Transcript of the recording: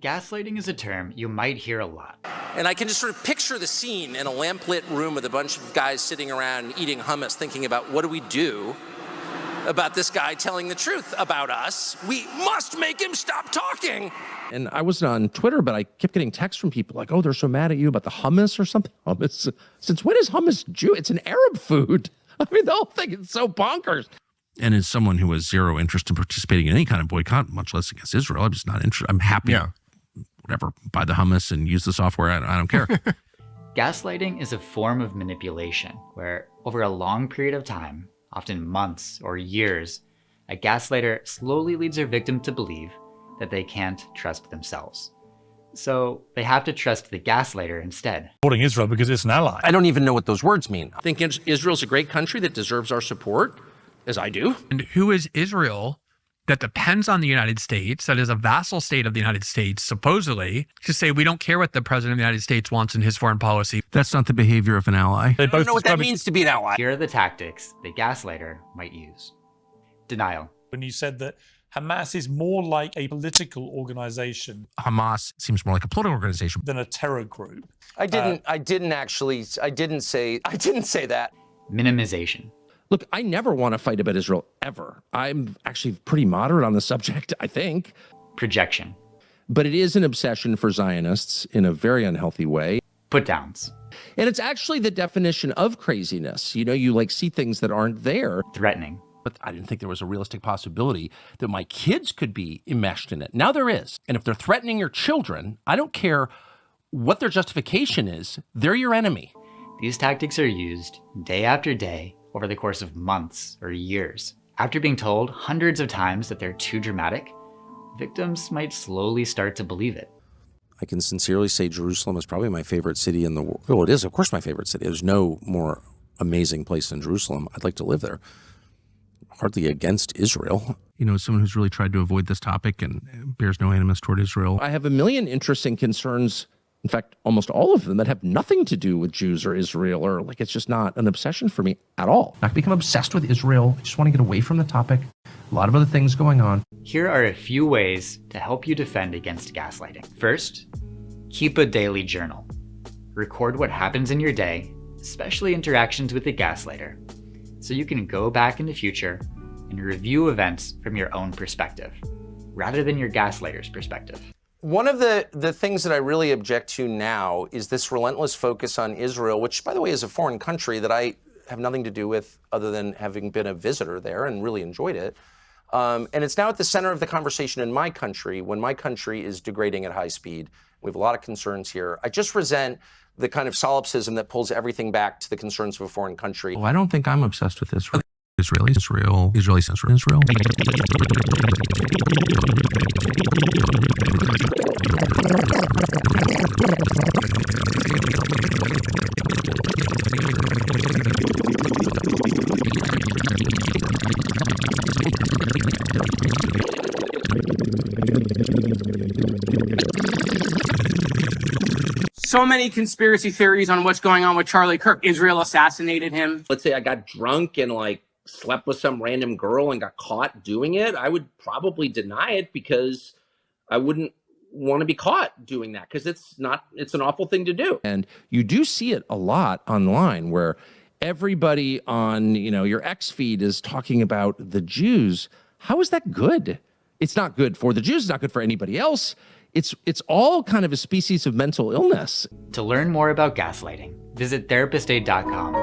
Gaslighting is a term you might hear a lot. And I can just sort of picture the scene in a lamplit room with a bunch of guys sitting around eating hummus, thinking about what do we do about this guy telling the truth about us? We must make him stop talking. And I wasn't on Twitter, but I kept getting texts from people like, oh, they're so mad at you about the hummus or something. Hummus? Since when is hummus Jew? It's an Arab food. I mean, the whole thing is so bonkers. And as someone who has zero interest in participating in any kind of boycott, much less against Israel, I'm just not interested. I'm happy. Yeah. Whatever, buy the hummus and use the software. I don't care. Gaslighting is a form of manipulation where, over a long period of time, often months or years, a gaslighter slowly leads their victim to believe that they can't trust themselves. So they have to trust the gaslighter instead. Supporting Israel because it's an ally. I don't even know what those words mean. I think Israel's a great country that deserves our support, as I do. And who is Israel that depends on the United States, that is a vassal state of the United States, supposedly, to say we don't care what the president of the United States wants in his foreign policy? That's not the behavior of an ally. I don't know what that means to be an ally. Here are the tactics the gaslighter might use. Denial. When you said that Hamas is more like a political organization. Hamas seems more like a political organization Than a terror group. I didn't say that. Minimization. Look, I never want to fight about Israel, ever. I'm actually pretty moderate on the subject, I think. Projection. But it is an obsession for Zionists in a very unhealthy way. Put downs. And it's actually the definition of craziness. You know, you like see things that aren't there. Threatening. But I didn't think there was a realistic possibility that my kids could be enmeshed in it. Now there is. And if they're threatening your children, I don't care what their justification is, they're your enemy. These tactics are used day after day over the course of months or years. After being told hundreds of times that they're too dramatic, victims might slowly start to believe it. I can sincerely say Jerusalem is probably my favorite city in the world. Well, it is, of course, my favorite city. There's no more amazing place than Jerusalem. I'd like to live there. Hardly against Israel. You know, as someone who's really tried to avoid this topic and bears no animus toward Israel, I have a million interesting concerns. In fact, almost all of them that have nothing to do with Jews or Israel, or like it's just not an obsession for me at all. Not become obsessed with Israel. I just want to get away from the topic. A lot of other things going on. Here are a few ways to help you defend against gaslighting. First, keep a daily journal. Record what happens in your day, especially interactions with the gaslighter, so you can go back in the future and review events from your own perspective, rather than your gaslighter's perspective. One of the things that I really object to now is this relentless focus on Israel, which, by the way, is a foreign country that I have nothing to do with other than having been a visitor there and really enjoyed it. And it's now at the center of the conversation in my country when my country is degrading at high speed. We have a lot of concerns here. I just resent the kind of solipsism that pulls everything back to the concerns of a foreign country. Well, I don't think I'm obsessed with Israel. Israeli censor. Israel. So many conspiracy theories on what's going on with Charlie Kirk. Israel assassinated him. Let's say I got drunk and slept with some random girl and got caught doing it. I would probably deny it because I wouldn't want to be caught doing that because it's an awful thing to do. And you do see it a lot online where everybody on, your X feed is talking about the Jews. How is that good? It's not good for the Jews. It's not good for anybody else. It's all kind of a species of mental illness. To learn more about gaslighting, visit therapistaid.com.